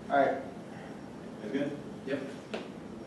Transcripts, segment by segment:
All right. That's good? Yep.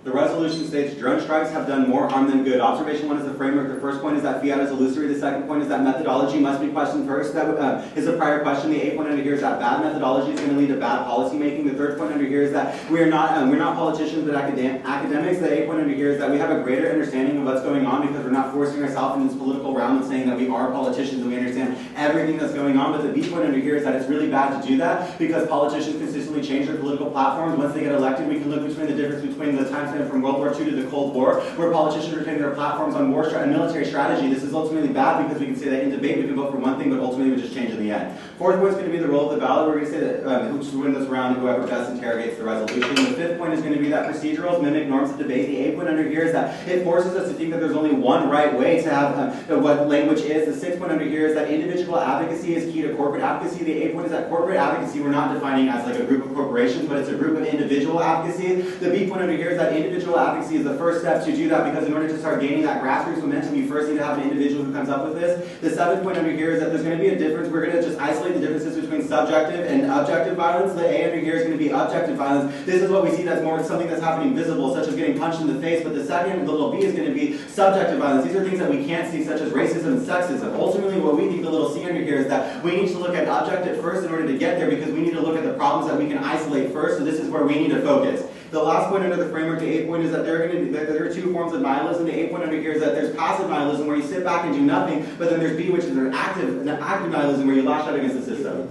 The resolution states drone strikes have done more harm than good. Observation 1 is the framework. The first point is that fiat is illusory. The second point is that methodology must be questioned first. That is a prior question. The 8th point under here is that bad methodology is going to lead to bad policy making. The third point under here is that we're not politicians but academics. The 8th point under here is that we have a greater understanding of what's going on because we're not forcing ourselves in this political realm and saying that we are politicians and we understand everything that's going on. But the B point under here is that it's really bad to do that because politicians consistently change their political platforms. Once they get elected, we can look between the difference between the time span from World War II to the Cold War, where politicians retain their platforms on war and military strategy. This is ultimately bad because we can say that in debate we can vote for one thing, but ultimately we just change in the end. Fourth point is going to be the role of the ballot. We're going to say that who should win this round, whoever best interrogates the resolution. The fifth point is going to be that procedurals mimic norms of debate. The 8th point under here is that it forces us to think that there's only one right way to have what language is. The 6th point under here is that individual advocacy is key to corporate advocacy. The 8th point is that corporate advocacy we're not defining as like a group of corporations, but it's a group of individual advocacy. The B point under here is that individual advocacy is the first step to do that because in order to start gaining that grassroots momentum, you first need to have an individual who comes up with this. The 7th point under here is that there's going to be a difference. We're going to just isolate the differences between subjective and objective violence. The A under here is going to be objective violence. This is what we see that's more something that's happening visible, such as getting punched in the face. But the second, the little B, is going to be subjective violence. These are things that we can't see, such as racism and sexism. Ultimately, what we think the little C under here is that we need to look at objective first in order to get there because we need to look at the problems that we can isolate first. So this is where we need to focus. The last point under the framework, the 8th point, is that there are two forms of nihilism. The 8th point under here is that there's passive nihilism where you sit back and do nothing, but then there's B, which is an active nihilism where you lash out against the system.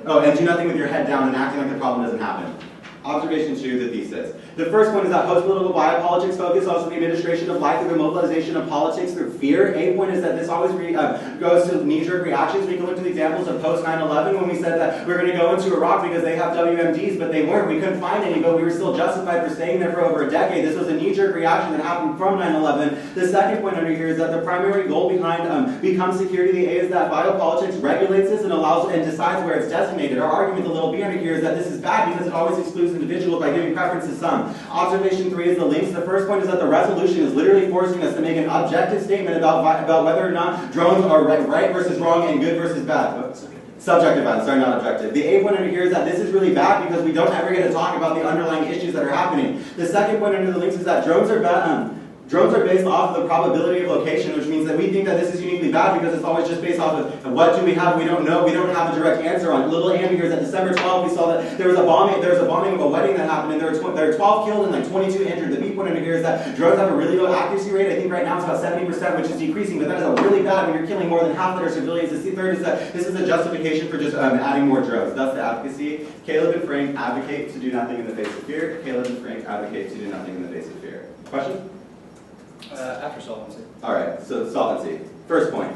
Oh, and do nothing with your head down and acting like the problem doesn't happen. Observation 2, the thesis. The first one is that post-political biopolitics focus also the administration of life through the mobilization of politics through fear. A point is that this always goes to knee-jerk reactions. We can look to the examples of post-9/11 when we said that we're going to go into Iraq because they have WMDs, but they weren't. We couldn't find any, but we were still justified for staying there for over a decade. This was a knee-jerk reaction that happened from 9/11. The second point under here is that the primary goal behind Become Security, the A, is that biopolitics regulates this and allows and decides where it's designated. Our argument, the little B under here, is that this is bad because it always excludes individuals by giving preference to some. Observation 3 is the links. The first point is that the resolution is literally forcing us to make an objective statement about whether or not drones are right versus wrong and good versus bad. Subjective violence, sorry, not objective. The 8th point under here is that this is really bad because we don't ever get to talk about the underlying issues that are happening. The second point under the links is that drones are bad. Drones are based off of the probability of location, which means that we think that this is uniquely bad because it's always just based off of what do we have, we don't know, we don't have a direct answer on. Little Andy here is that December 12th we saw that there was a bombing of a wedding that happened and there were 12 killed and like 22 injured. The B point under here is that drones have a really low accuracy rate. I think right now it's about 70%, which is decreasing, but that is a really bad when you're killing more than half that are civilians. The third is that this is a justification for just adding more drones. Thus the advocacy. Caleb and Frank advocate to do nothing in the face of fear. Caleb and Frank advocate to do nothing in the face of fear. Question? After solvency. All right, so solvency. First point.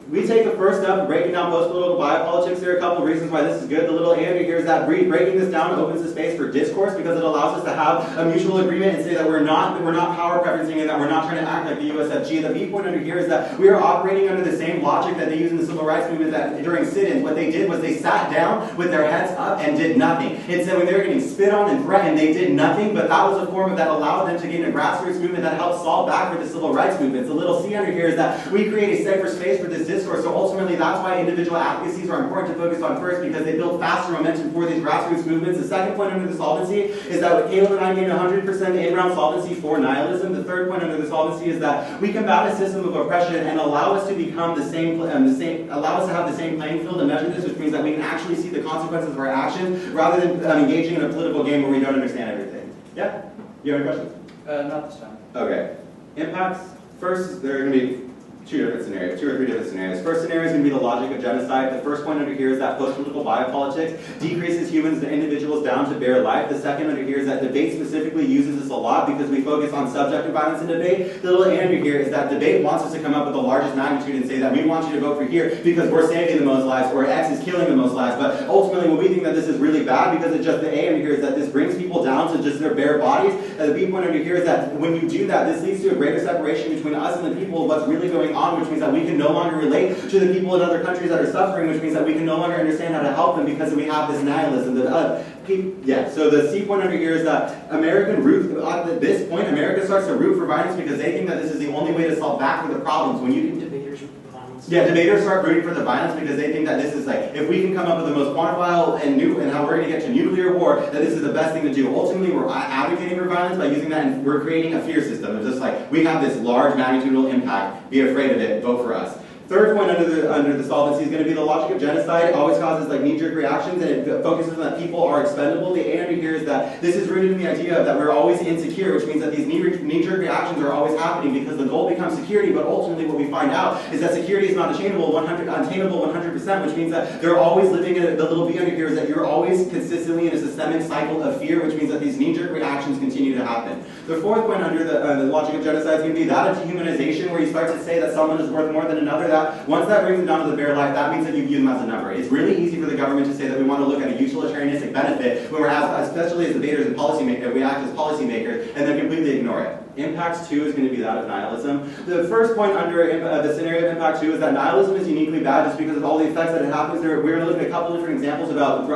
We take the first step of breaking down post-political biopolitics. There are a couple of reasons why this is good. The little Andrew here is that breaking this down opens the space for discourse because it allows us to have a mutual agreement and say that we're not power preferencing and that we're not trying to act like the USFG. The B point under here is that we are operating under the same logic that they use in the civil rights movement that during sit-ins. What they did was they sat down with their heads up and did nothing. It said when they were getting spit on and threatened, they did nothing, but that was a form of that allowed them to gain a grassroots movement that helped solve back for the civil rights movement. The little C under here is that we create a safer space for this discourse. So ultimately, that's why individual advocacies are important to focus on first because they build faster momentum for these grassroots movements. The second point under the solvency is that with Caleb and I gain 100% in-round solvency for nihilism. The third point under the solvency is that we combat a system of oppression and allow us to become allow us to have the same playing field and measure this, which means that we can actually see the consequences of our actions rather than engaging in a political game where we don't understand everything. Yeah? You have any questions? Not this time. Okay. Impacts. First, there are going to be two or three different scenarios. First scenario is going to be the logic of genocide. The first point under here is that post-political biopolitics decreases humans and individuals down to bare life. The second under here is that debate specifically uses this a lot because we focus on subjective violence in debate. The little under here is that debate wants us to come up with the largest magnitude and say that we want you to vote for here because we're saving the most lives or X is killing the most lives. But ultimately, when we think that this is really bad because it's just the A under here is that this brings people down to just their bare bodies. And the B point under here is that when you do that, this leads to a greater separation between us and the people of what's really going on, which means that we can no longer relate to the people in other countries that are suffering, which means that we can no longer understand how to help them because we have this nihilism. So the C point under here is that at this point, America starts to root for violence because they think that this is the only way to solve back for the problems. When you can debaters root for violence. Yeah, debaters start rooting for the violence because they think that this is like, if we can come up with the most quantifiable and how we're going to get to nuclear war, that this is the best thing to do. Ultimately, we're advocating for violence by using that, and we're creating a fear system. It's just like, we have this large magnitudinal impact, be afraid of it, vote for us. Third point under the solvency is going to be the logic of genocide. It always causes like knee-jerk reactions, and it focuses on that people are expendable. The A under here is that this is rooted in the idea that we're always insecure, which means that these knee-jerk reactions are always happening because the goal becomes security, but ultimately what we find out is that security is not attainable 100%, which means that they're always living in the little B under here is that you're always consistently in a systemic cycle of fear, which means that these knee-jerk reactions continue to happen. The fourth point under the logic of genocide is going to be that of dehumanization, where you start to say that someone is worth more than another. Once that brings it down to the bare life, that means that you view them as a number. It's really easy for the government to say that we want to look at a utilitarianistic benefit when we're especially as debaters and policymakers, we act as policymakers, and then completely ignore it. Impact 2 is going to be that of nihilism. The first point under the scenario of impact 2 is that nihilism is uniquely bad just because of all the effects that it happens. We're going to look at a couple different examples about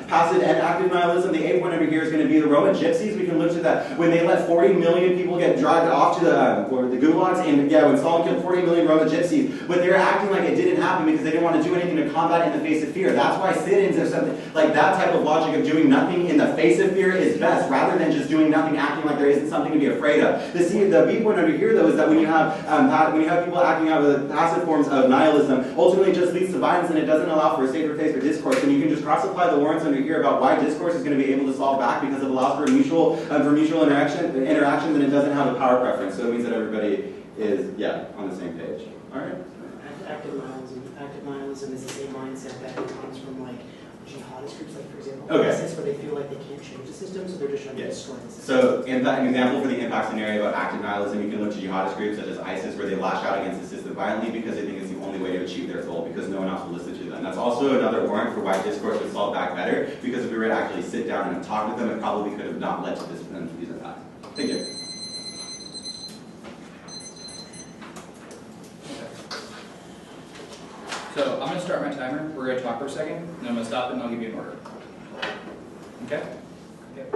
passive and active nihilism. The A point over here is going to be the Roma gypsies. We can look to that when they let 40 million people get dragged off to the gulags, and yeah, when Stalin killed 40 million Roma gypsies, but they're acting like it didn't happen because they didn't want to do anything to combat in the face of fear. That's why sit-ins or something like that type of logic of doing nothing in the face of fear is best, rather than just doing nothing, acting like there isn't something to be afraid of. The B point under here, though, is that when you have people acting out with passive forms of nihilism, ultimately it just leads to violence, and it doesn't allow for a safer place for discourse. And you can just cross-apply the warrants under here about why discourse is going to be able to solve back because it allows for mutual interactions, and it doesn't have a power preference. So it means that everybody is on the same page. All right. Active nihilism is the same mindset that comes from like jihadist groups, like for example, okay. ISIS, where they feel like they can't change the system, so they're just trying to destroy the system. So, an example for the impact scenario about active nihilism, you can look to jihadist groups such as ISIS, where they lash out against the system violently because they think it's the only way to achieve their goal, because no one else will listen to them. That's also another warrant for why discourse would solve back better, because if we were to actually sit down and talk with them, it probably could have not led to these impacts. Thank you. So I'm going to start my timer. We're going to talk for a second, and then I'm going to stop it, and I'll give you an order. Okay? Okay.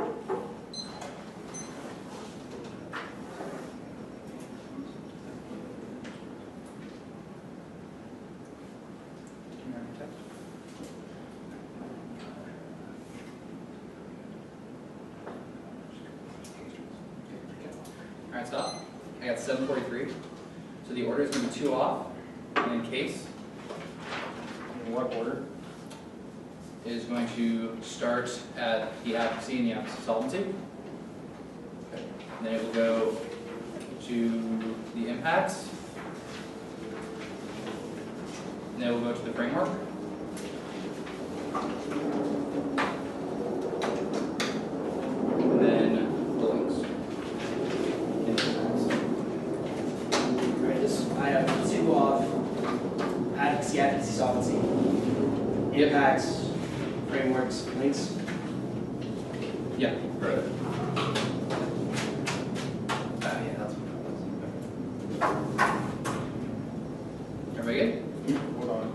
All right, stop. I got 7:43. So the order is going to be 2 off, and then case. In what order? Is going to start at the advocacy and the advocacy solvency. Okay. And then it will go to the impacts. And then it will go to the framework. And then the links. I have 2 off, advocacy, solvency, impacts, frameworks, links. Yeah. Right. Yeah, that's what that was. Everybody good? Hold on.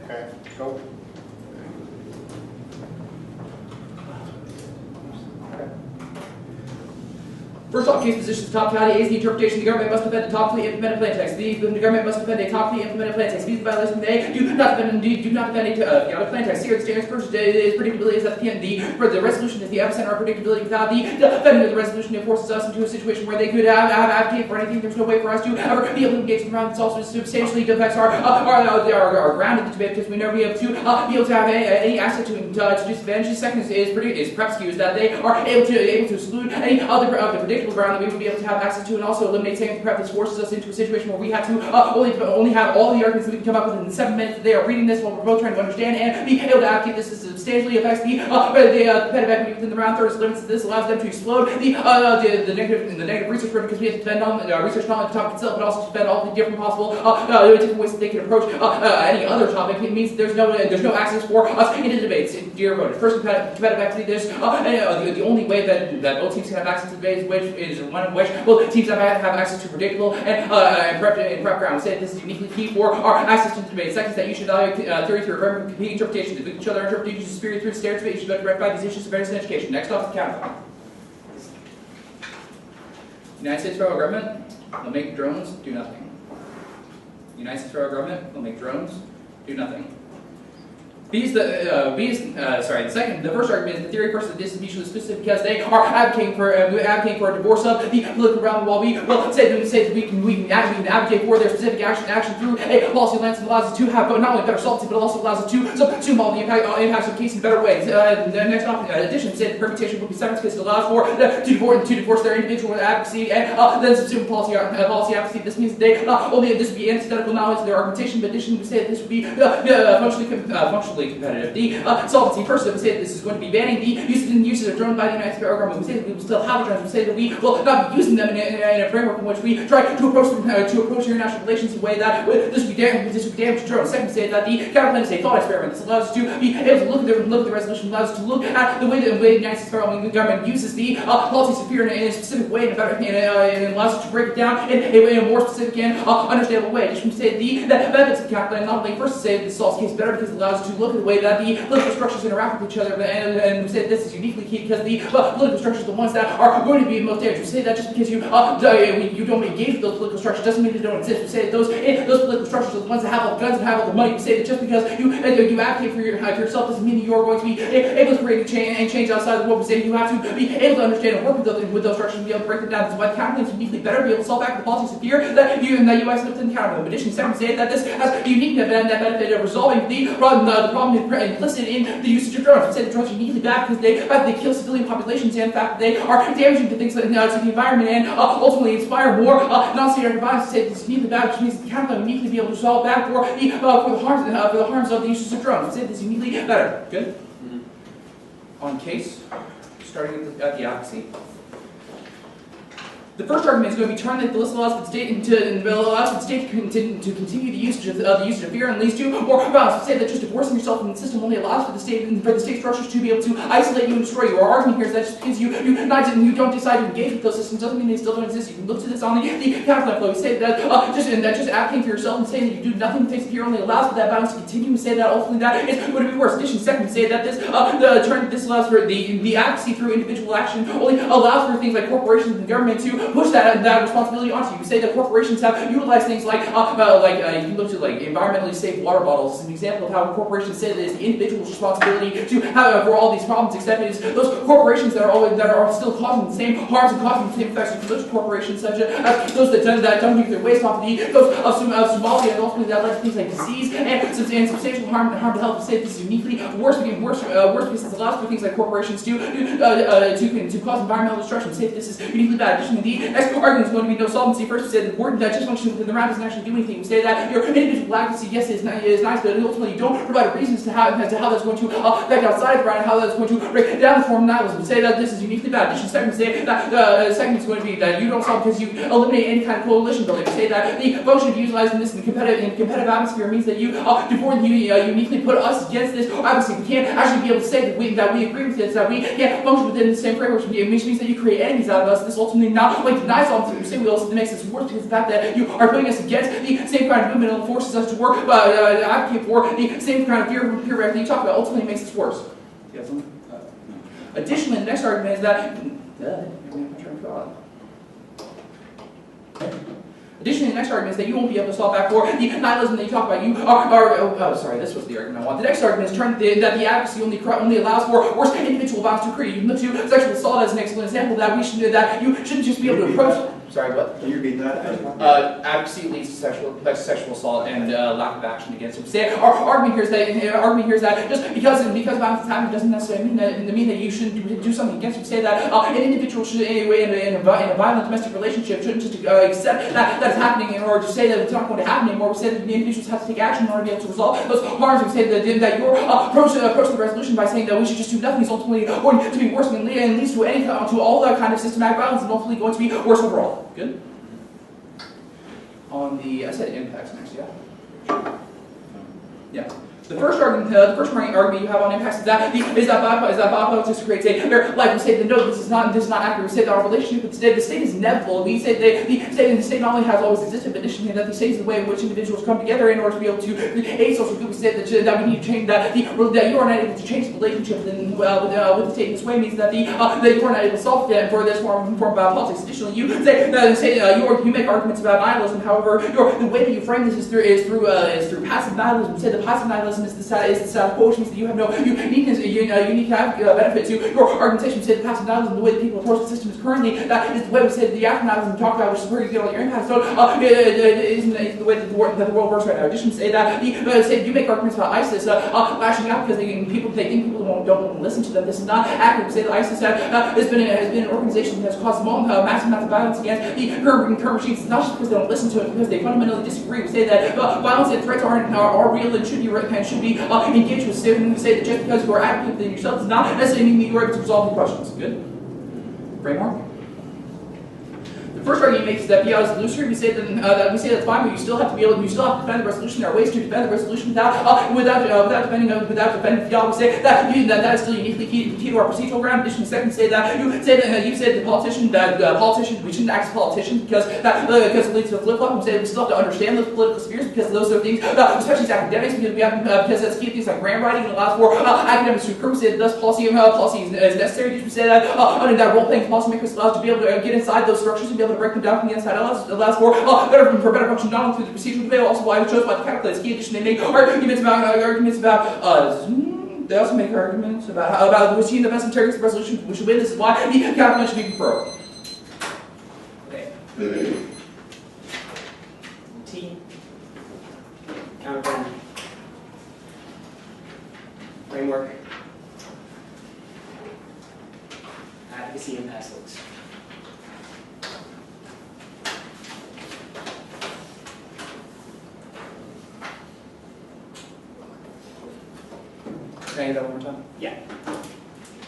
Okay, go. First off, case positions, top tally is the interpretation the government must defend a topically implemented plan text. The government must defend a topically implemented plan text. These violations they do not defend a plan text. Here, the standards first is predictability is at the end. For the resolution is the epicenter of predictability. Without the defending of the resolution, it forces us into a situation where they could have advocated for anything. There's no way for us to ever be able to engage in the round. This also substantially affects our ground in the debate because we never be able to have any access to disadvantage. The second is perhaps used that they are able to exclude any other predictable ground that we would be able to have access to, and also eliminate saying prep. This forces us into a situation where we have to only have all the arguments that we can come up with in 7 minutes that they are reading this while we're both trying to understand and be able to advocate. This substantially affects the competitive equity within the round. Third is limits. This allows them to explode the negative research burden because we have to depend on research not only the topic itself, but also to spend all the different possible different ways that they can approach any other topic. It means there's no access for us into debates. Dear voters, first competitive equity. There's the only way that both teams can have access to debates, which is one of which teams have access to predictable and prep grounds. This is uniquely key for our access to debate. Second is that you should evaluate theory through competing interpretations. If each other interpretations is superior through standards debate, you should rectify these issues of fairness in education. Next off is counterpoint. The United States federal government will make drones do nothing. The United States federal government will make drones do nothing. The first argument is the theory versus the distribution is specific because they are advocating for a divorce of the political realm, while we will say that we can advocate for their specific action through a policy lens that allows us to have not only better solvency but also allows us to subsume all the impacts of the case in better ways. The next addition said the permutation will be severance because it allows for to divorce their individual advocacy and then subsume policy advocacy. This means they not only this would be antithetical not only to their argumentation, but additionally we say that this would be functionally competitive. The solvency first, we say that this is going to be banning the use of drones by the United States federal government. We say that we will still have the drones. We say that we will not be using them in a framework in which we try to approach international relations in a way that this would be damage to drones. Second, we say that the counterplan is a thought experiment. This allows us to be able to look at the resolution, allows us to look at the way the United States federal government uses the policies of fear in a specific way, and allows us to break it down in a more specific and understandable way. Just to say that benefits of the counterplan not only first to say that this solves the case better because it allows us to look at the way that the political structures interact with each other, and we say that this is uniquely key because the political structures are the ones that are going to be most dangerous. We say that just because you don't engage with those political structures doesn't mean they don't exist. We say that those political structures are the ones that have all the guns and have all the money. We say that just because you advocate for yourself doesn't mean that you are going to be able to create change outside of what we say. You have to be able to understand and work with those structures and be able to break them down. That's why the counterplan is uniquely better, be able to solve back the policies of fear that you isolate within the counterplan. In addition, second, we say that this has a unique benefit of resolving the problem implicit in the usage of drones. We say that drones are uniquely bad because they kill civilian populations, and in fact they are damaging to things like to the environment and ultimately inspire more non-state violence. We say that this is uniquely bad, which means that the counterplan will uniquely be able to solve back for the harms of the usage of drones. We say that this is uniquely better. Good. On case, starting at the advocacy. The first argument is going to be turn that the list allows the state to continue the usage of fear and leads to more violence. We say that just divorcing yourself from the system only allows for the state structures to be able to isolate you and destroy you. Our argument here is that just because you don't decide to engage with those systems doesn't mean they still don't exist. You can look to this on the counterplan flow. We say that just advocating for yourself and saying that you do nothing in the face of fear only allows for that violence to continue. We say that ultimately that is going to be worse. In addition, second, we say that this allows for the advocacy through individual action only allows for things like corporations and government to push that responsibility onto you. We say that corporations have utilized things like you can look to like environmentally safe water bottles as an example of how corporations say that it's the individual's responsibility to have for all these problems, except it is those corporations that are still causing the same harms and causing the same effects. You can look to corporations such as those that dump nuclear waste off the coast of Somalia, and ultimately that led to things like disease and substantial harm to health. We say this is uniquely worse because it allows for things like corporations to cause environmental destruction. We say this is uniquely bad. Additionally, the next argument is going to be no solvency. First, we say that the word that just functions within the round doesn't actually do anything. We say that your individual advocacy, yes, is nice, but ultimately you don't provide reasons to how that's going to affect outside of the round and how that's going to break down the form of nihilism. We say that this is uniquely bad. Additionally, second, we say that second is going to be that you don't solve because you eliminate any kind of coalition building. We say that the function of utilizing this in competitive atmosphere means that you uniquely put us against this advocacy. We can't actually be able to say that we agree with this, that we can't function within the same framework, which means that you create enemies out of us. This ultimately not only denies solvency. We say we also makes this worse because of the fact that you are putting us against the same kind of movement and forces us to work advocate for the same kind of fear that you talk about. Ultimately makes this worse. Yes. Additionally, the next argument is that Additionally, the next argument is that you won't be able to solve back for the nihilism that you talk about. This was the argument I want. The next argument is that the advocacy only allows for worse individual violence to occur. You can look to sexual assault as an excellent example that you shouldn't just be able to approach. Sorry, what? Can you repeat that? Advocacy leads to sexual assault and lack of action against it. Say, our argument here is that just because violence is happening doesn't necessarily mean that you shouldn't do something against it. We say that an individual should, anyway, in a violent domestic relationship, shouldn't just accept that is happening in order to say that it's not going to happen anymore. We say that the individuals have to take action in order to be able to resolve those harms. We say that your approach to the resolution by saying that we should just do nothing is ultimately going to be worse and leads to all that kind of systematic violence and ultimately going to be worse overall. Good? On the, I said impacts next, yeah? Yeah. The first argument you have on impacts is that biopolitics creates a very like we say that no, this is not accurate. We say that our relationship with the state is inevitable. We say that the state not only has always existed, but additionally that the state is the way in which individuals come together in order to be able to create social good. We say that we need to change that you are not able to change the relationship with the state in this way means that you are not able to solve it for this form of politics. Additionally, you make arguments about nihilism. However, the way that you frame this is through passive nihilism. You say that passive nihilism is the status quo, which means that you have no uniqueness. You need to have benefit to your argumentation. We say that passive nihilism, the way the people enforce the system is currently, that is the way we say that the active nihilism we talk about, which is where you get all your impacts. So isn't the way that the world works right now. Additionally, say that you make arguments about ISIS lashing out because they think people don't want to listen to them. This is not accurate. We say that ISIS has been an organization that has caused massive amounts of violence against the current regimes, not just because they don't listen to it, because they fundamentally disagree. We say that violence and threats are real and should be engaged with. We say that just because you are active within yourself does not necessarily mean that you are able to resolve the questions. Good? Framework? The first argument makes is that PL is illusory. We say that's fine, but you still have to defend the resolution. There are ways to defend the resolution without defending PL. We say that is still uniquely key to our procedural ground. In addition, second, say that you said the politician we shouldn't act as politicians because it leads to a flip flop. We say we still have to understand those political spheres because those are things, especially as academics, because that's key things like grant writing and allows for academics to recruit. We say that thus policy is necessary. We say that under that role playing policymakers allows to be able to get inside those structures and be able to break them down from the inside. Allows for better function not only through the procedural debate, but also why we chose by the calculus. Key addition, they make arguments about. They also make arguments about which team the best interrogates the resolution which should win. This is why the calculus should be preferred. Okay. T. Counterpoint. Framework. Advocacy and pass links. Can I get that one more time? Yeah.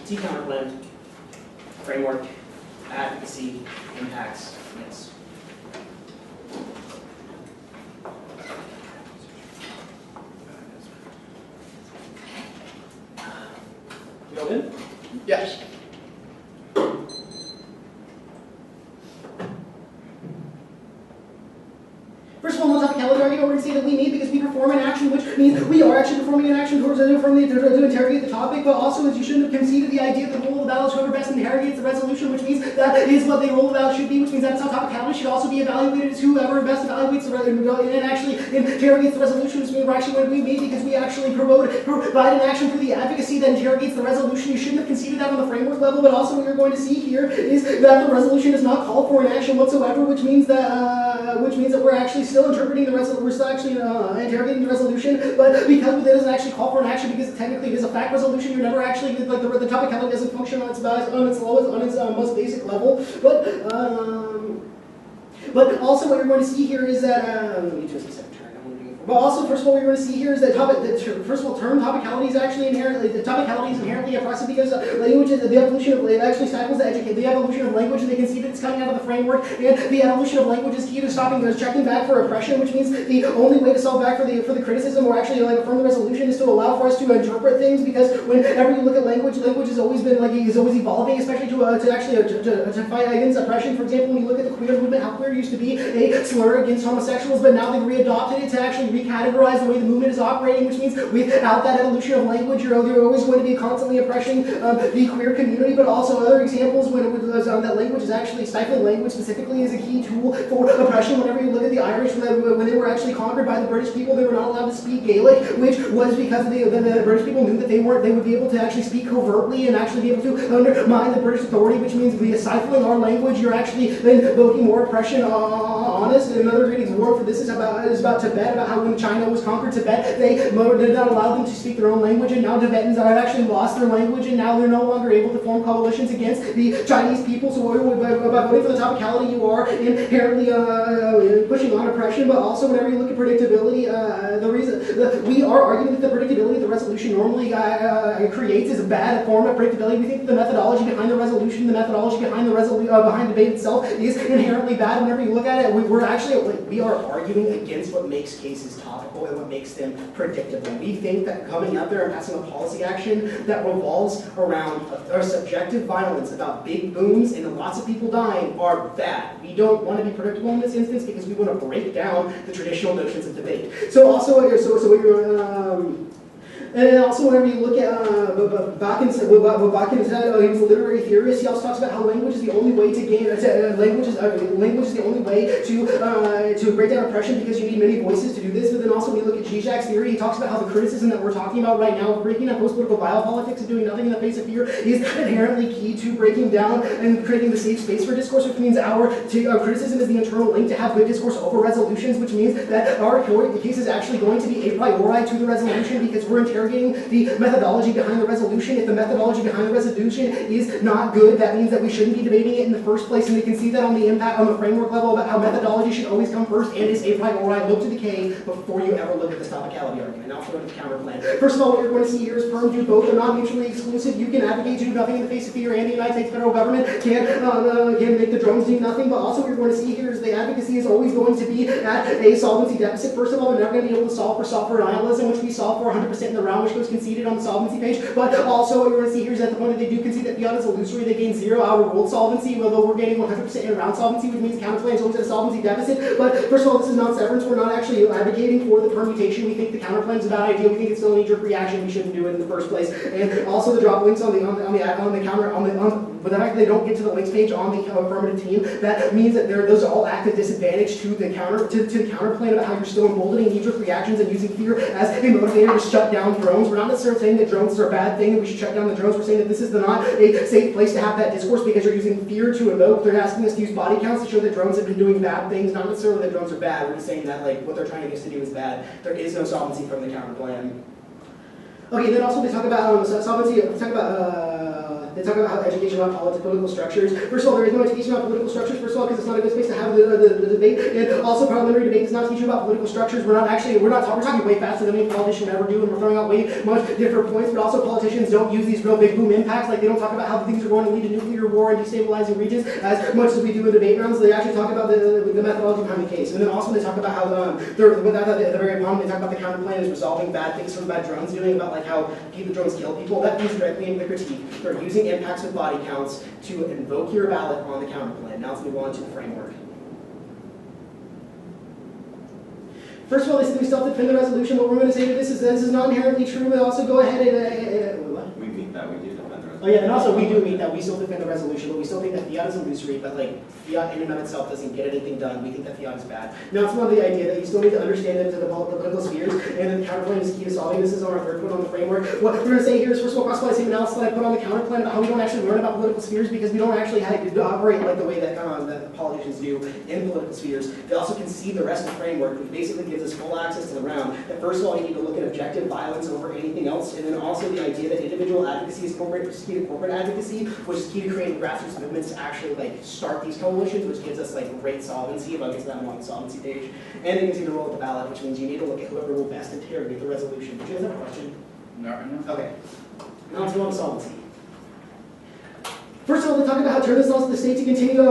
T counterplan, framework, advocacy, impacts, yes. You all in? Yes. First of all, on the topicality argument, we're going to say that we need because we perform an action, which means we are actually performing an action towards to interrogate the topic, but also as you shouldn't have conceded the idea that the role of the battle is whoever best interrogates the resolution, which means that is what the role of the battle should be, which means that it's not topicality should also be evaluated as whoever best evaluates the and actually interrogates the resolution, which means we're actually what we made because we actually provide an action for the advocacy that interrogates the resolution. You shouldn't have conceded that on the framework level, but also what you're going to see here is that the resolution does not call for an action whatsoever, which means that we're actually still interpreting the resolution, we're still actually interrogating the resolution, but because it doesn't actually call for an action because technically it is a fact resolution, you're never actually, like the topicality doesn't function on its most basic level, but also what you're going to see here is that, let me twist this out. But also, first of all, what you're going to see here is that first of all, term topicality is actually inherently oppressive because language is the evolution of it actually stifles the evolution of language, and they can see that it's coming out of the framework. And the evolution of language is key to checking back for oppression, which means the only way to solve back for the criticism or actually affirm the resolution is to allow for us to interpret things. Because whenever you look at language has always been is always evolving, especially to fight against oppression. For example, when you look at the queer movement, how queer used to be a slur against homosexuals, but now they've readopted it to actually recategorize the way the movement is operating, which means without that evolution of language, you're always going to be constantly oppressing the queer community. But also other examples when that language is actually stifling language specifically is a key tool for oppression. Whenever you look at the Irish, when they were actually conquered by the British people, they were not allowed to speak Gaelic, which was because the British people knew that they would be able to actually speak covertly and actually be able to undermine the British authority, which means by stifling our language, you're actually then invoking more oppression on us. And another great example for this is about Tibet, about how when China was conquered Tibet, they did not allow them to speak their own language, and now Tibetans have actually lost their language, and now they're no longer able to form coalitions against the Chinese people. So by voting for the topicality, you are inherently pushing on oppression, but also whenever you look at predictability, we are arguing that the predictability the resolution normally creates is a bad form of predictability. We think that the methodology behind the resolution, the methodology behind behind debate itself is inherently bad. Whenever you look at it, we are arguing against what makes cases cases topical and what makes them predictable. We think that coming out there and passing a policy action that revolves around subjective violence about big booms and lots of people dying are bad. We don't want to be predictable in this instance because we want to break down the traditional notions of debate. So also, and also, whenever you look at Bakken said, he was a literary theorist. He also talks about how language is the only way to gain. Language is the only way to break down oppression because you need many voices to do this. But then also, when you look at Zizek's theory, he talks about how the criticism that we're talking about right now, breaking down post-political biopolitics and doing nothing in the face of fear, is inherently key to breaking down and creating the safe space for discourse, which means our criticism is the internal link to have good discourse over resolutions, which means that our case is actually going to be a priori to the resolution because we're interrogating the methodology behind the resolution. If the methodology behind the resolution is not good, that means that we shouldn't be debating it in the first place, and we can see that on the impact, on the framework level about how methodology should always come first and is a priori. Look to the K before you ever look at the topicality argument. Now let's go to the counter plan. First of all, what you're going to see here is perm do both. They're not mutually exclusive. You can advocate to do nothing in the face of fear, and the United States federal government can make the drones do nothing. But also what you're going to see here is the advocacy is always going to be at a solvency deficit. First of all, we're never going to be able to solve for software nihilism, which we solve for 100% in the round, which goes conceded on the solvency page. But also what you're going to see here is at the point that they do concede that fiat is illusory, they gain 0 outer world solvency, although we're getting 100% in round solvency, which means counterplan is always at a solvency deficit. But first of all, this is not severance. We're not actually advocating for the permutation. We think the counterplan is a bad idea. We think it's still a knee-jerk reaction. We shouldn't do it in the first place. And also the drop links on the counter but the fact that they don't get to the links page on the affirmative team, that means that those are all active disadvantage to the counter plan about how you're still emboldening knee-jerk reactions and using fear as a motivator to shut down drones. We're not necessarily saying that drones are a bad thing and we should shut down the drones. We're saying that this is not a safe place to have that discourse because you're using fear to evoke. They're asking us to use body counts to show that drones have been doing bad things, not necessarily that drones are bad. We're just saying that like what they're trying to get us to do is bad. There is no solvency from the counter plan. Okay, then also they talk about solvency. They talk about how education about political structures. First of all, there is no education about political structures. First of all, because it's not a good space to have the debate. And also, parliamentary debate does not teach you about political structures. We're talking way faster than any politician would ever do, and we're throwing out way much different points. But also, politicians don't use these real big boom impacts. Like they don't talk about how things are going to lead to nuclear war and destabilizing regions as much as we do in debate rounds. They actually talk about the methodology behind the case. And then also they talk about how at the very bottom they talk about the counter plan is resolving bad things from bad drones doing about like how the drones kill people. That feeds directly into the critique. They're using impacts with body counts to invoke your ballot on the counter plan. Now let's move on to the framework. First of all, they say we self-defend the resolution. What we're going to say to this is not inherently true, but also go ahead and what? We meet that, we do defend the resolution. Oh yeah, and also we do meet that. We still defend the resolution, but we still think that fiat is illusory, but like fiat in and of itself doesn't get anything done. We think that fiat is bad. Now it's one of the idea that you still need to understand it to the political spheres, and then the counterplan is key to solving. This is on our third point on the framework. What we're going to say here is first of all, cross-policy analysis that I put on the counterplan about how we don't actually learn about political spheres because we don't actually have to operate like the way that that politicians do in political spheres. They also concede the rest of the framework, which basically gives us full access to the round. That first of all, you need to look at objective violence over anything else, and then also the idea that individual advocacy is key to corporate advocacy, which is key to creating grassroots movements to actually like start these coalitions, which gives us like great solvency. If I get to that on the solvency page, and then you need to roll with the ballot, which means you need to look at whoever will best interrogate the resolution. Did you guys have a question? No. Okay. Now let's go on to solvency. First of all, they talk about how turn this laws to the state to continue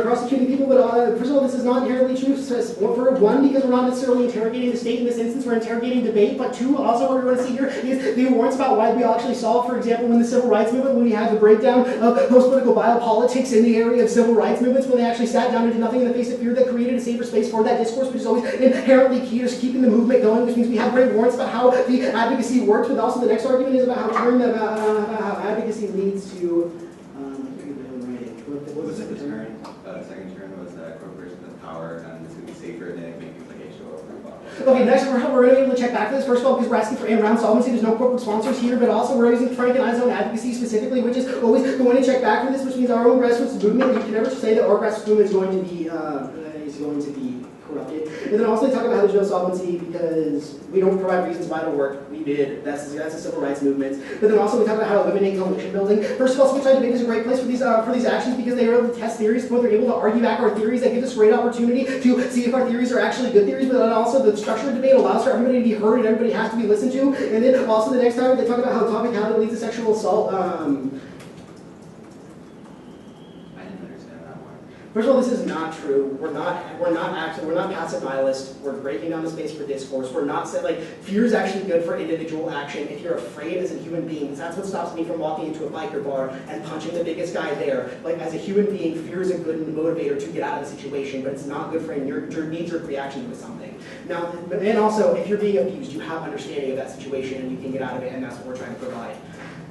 prosecuting people, but first of all, this is not inherently true. For one, because we're not necessarily interrogating the state in this instance, we're interrogating debate, but two, also what we're going to see here is the warrants about why we actually solve, for example, in the civil rights movement, when we have the breakdown of post-political biopolitics in the area of civil rights movements, when they actually sat down and did nothing in the face of fear, that created a safer space for that discourse, which is always inherently key to keeping the movement going, which means we have great warrants about how the advocacy works, but also the next argument is about how advocacy leads to What was the second turn was corporation with power, and this would be safer than making like HO. Okay, next we're going to be able to check back to this. First of all, because we're asking for in-round solvency, there's no corporate sponsors here, but also we're using Frank and I's own advocacy specifically, which is always going to check back for this, which means our own grassroots movement. You can never say that our grassroots movement is going to be corrupted. And then also they talk about how there's no solvency because we don't provide reasons why to work. We did. That's a civil rights movement. But then also we talk about how to eliminate coalition building. First of all, switch side debate is a great place for these actions because they are able to test theories, but they're able to argue back our theories. That gives us great opportunity to see if our theories are actually good theories. But then also the structured debate allows for everybody to be heard and everybody has to be listened to. And then also the next time they talk about how topicality leads to sexual assault. First of all, this is not true. We're not passive nihilists. We're breaking down the space for discourse. We're not saying, like, fear is actually good for individual action. If you're afraid as a human being, that's what stops me from walking into a biker bar and punching the biggest guy there. Like, as a human being, fear is a good motivator to get out of the situation, but it's not good for your knee-jerk reaction to something. Now, and also, if you're being abused, you have understanding of that situation and you can get out of it, and that's what we're trying to provide.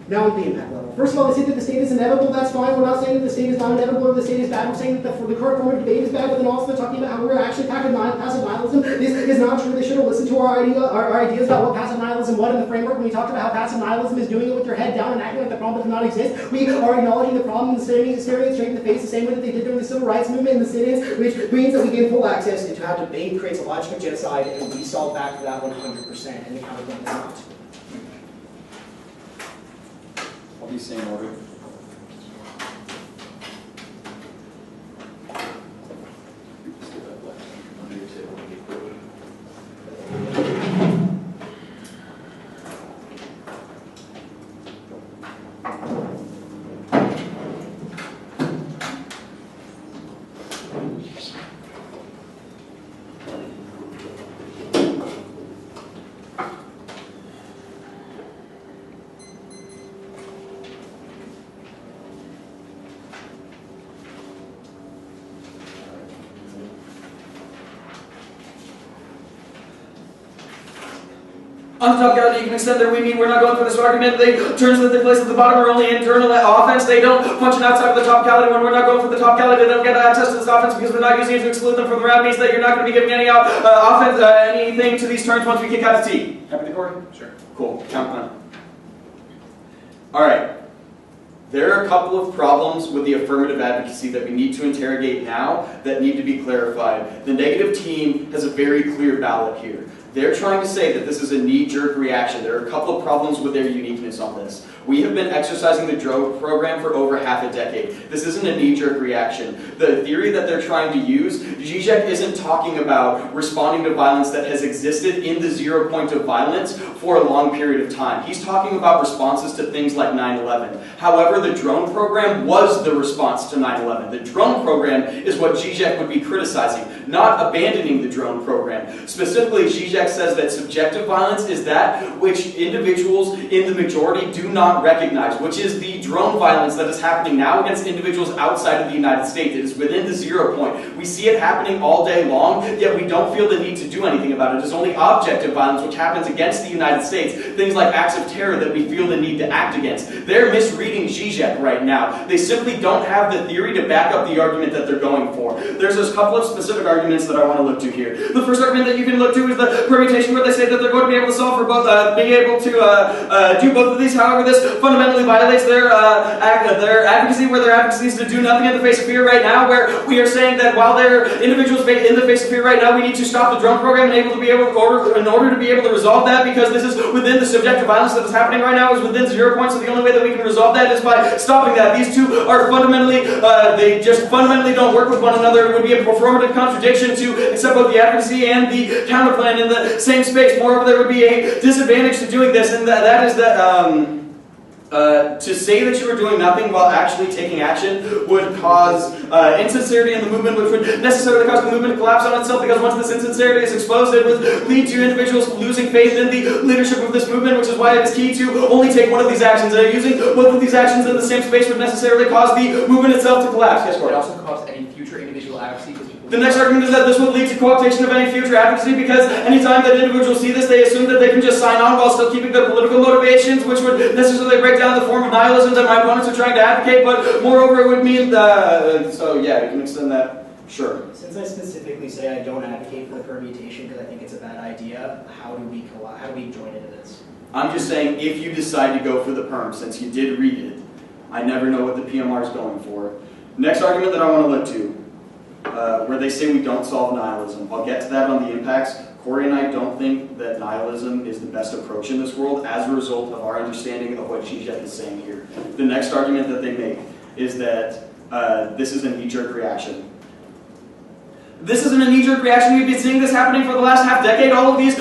Now at the impact level. First of all, they say that the state is inevitable, that's fine. We're not saying that the state is not inevitable or the state is bad. We're saying that the current form of debate is bad, but then also they're talking about how we're actually passive nihilism. This is not true. They should have listened to our ideas about what passive nihilism was in the framework when we talked about how passive nihilism is doing it with your head down and acting like the problem does not exist. We are acknowledging the problem and staring it straight in the face the same way that they did during the civil rights movement and the sit-ins, which means that we gain full access into how debate creates a logic of genocide, and we solve back for that 100%, and the counterpoint does not. I'll be same order. On the top gallery, you can extend their we're not going for this argument. They turns that they place at the bottom are only internal offense. They don't function outside of the top gallery. When we're not going for the top gallery, they don't get access to this offense because we're not using it to exclude them from the round. Means that you're not going to be giving any offense, anything to these turns once we kick out a T. Happy to record? Sure. Cool. Count time. All right. There are a couple of problems with the affirmative advocacy that we need to interrogate now that need to be clarified. The negative team has a very clear ballot here. They're trying to say that this is a knee-jerk reaction. There are a couple of problems with their uniqueness on this. We have been exercising the drone program for over half a decade. This isn't a knee-jerk reaction. The theory that they're trying to use, Zizek isn't talking about responding to violence that has existed in the 0 point of violence for a long period of time. He's talking about responses to things like 9/11. However, the drone program was the response to 9/11. The drone program is what Zizek would be criticizing, not abandoning the drone program. Specifically, Zizek says that subjective violence is that which individuals in the majority do not recognize, which is the drone violence that is happening now against individuals outside of the United States. It is within the 0 point. We see it happening all day long, yet we don't feel the need to do anything about it. It is only objective violence which happens against the United States, things like acts of terror that we feel the need to act against. They're misreading Zizek right now. They simply don't have the theory to back up the argument that they're going for. There's a couple of specific arguments that I want to look to here. The first argument that you can look to is the permutation where they say that they're going to be able to solve for both, being able to do both of these. However, this fundamentally violates their advocacy, where their advocacy is to do nothing in the face of fear right now, where we are saying that while there are individuals in the face of fear right now, we need to stop the drone program in order to be able to resolve that, because this is within the subjective violence that is happening right now is within 0 points, so the only way that we can resolve that is by stopping that. These two are fundamentally, they just fundamentally don't work with one another. It would be a performative contradiction to accept both the advocacy and the counterplan in the same space. Moreover, there would be a disadvantage to doing this, and that is that to say that you are doing nothing while actually taking action would cause insincerity in the movement, which would necessarily cause the movement to collapse on itself, because once this insincerity is exposed, it would lead to individuals losing faith in the leadership of this movement, which is why it is key to only take one of these actions. And using both of these actions in the same space would necessarily cause the movement itself to collapse. Yes, Corey? It also cause any future individual advocacy. The next argument is that this would lead to co-optation of any future advocacy, because anytime that individuals see this, they assume that they can just sign on while still keeping their political motivations, which would necessarily break down the form of nihilism that my opponents are trying to advocate, but moreover it would mean, so yeah, you can extend that, sure. Since I specifically say I don't advocate for the permutation because I think it's a bad idea, how do we join into this? I'm just saying, if you decide to go for the perm, since you did read it, I never know what the PMR is going for. Next argument that I want to look to, where they say we don't solve nihilism. I'll get to that on the impacts. Corey and I don't think that nihilism is the best approach in this world as a result of our understanding of what Zizek is saying here. The next argument that they make is that this is a knee-jerk reaction. This isn't a knee-jerk reaction. We've been seeing this happening for the last half decade. All of this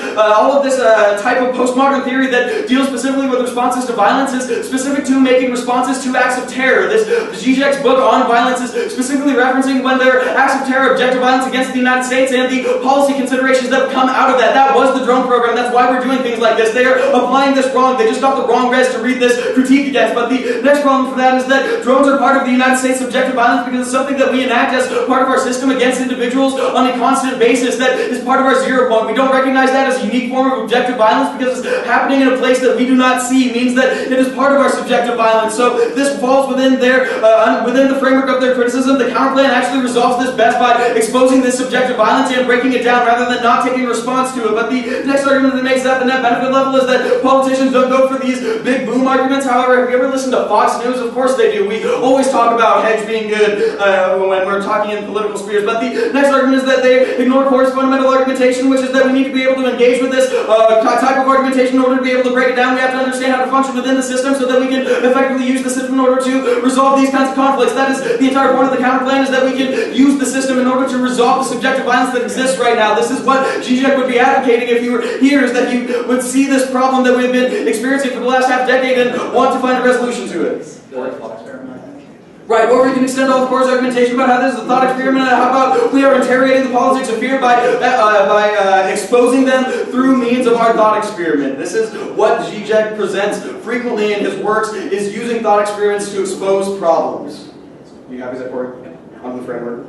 type of postmodern theory that deals specifically with responses to violence is specific to making responses to acts of terror. This Zizek's book on violence is specifically referencing when there are acts of terror, objective violence against the United States, and the policy considerations that come out of that. That was the drone program. That's why we're doing things like this. They are applying this wrong. They just got the wrong Rez to read this critique against. But the next problem for that is that drones are part of the United States objective violence because it's something that we enact as part of our system against individuals on a constant basis that is part of our zero point. We don't recognize that as a unique form of objective violence because it's happening in a place that we do not see. It means that it is part of our subjective violence. So this falls within within the framework of their criticism. The counterplan actually resolves this best by exposing this subjective violence and breaking it down rather than not taking a response to it. But the next argument that makes that the net benefit level is that politicians don't go for these big boom arguments. However, have you ever listened to Fox News? Of course they do. We always talk about hedge being good when we're talking in political spheres. But the next argument is that they ignore Core's fundamental argumentation, which is that we need to be able to engage with this type of argumentation in order to be able to break it down. We have to understand how to function within the system so that we can effectively use the system in order to resolve these kinds of conflicts. That is the entire point of the counterplan, is that we can use the system in order to resolve the subjective violence that exists right now. This is what Zizek would be advocating if you were here, is that you would see this problem that we've been experiencing for the last half decade and want to find a resolution to it. Right, or we can extend all the Core's argumentation about how this is a thought experiment, and how about we are interrogating the politics of fear by exposing them through means of our thought experiment. This is what Zizek presents frequently in his works, is using thought experiments to expose problems. You happy with that, Corey? On the framework.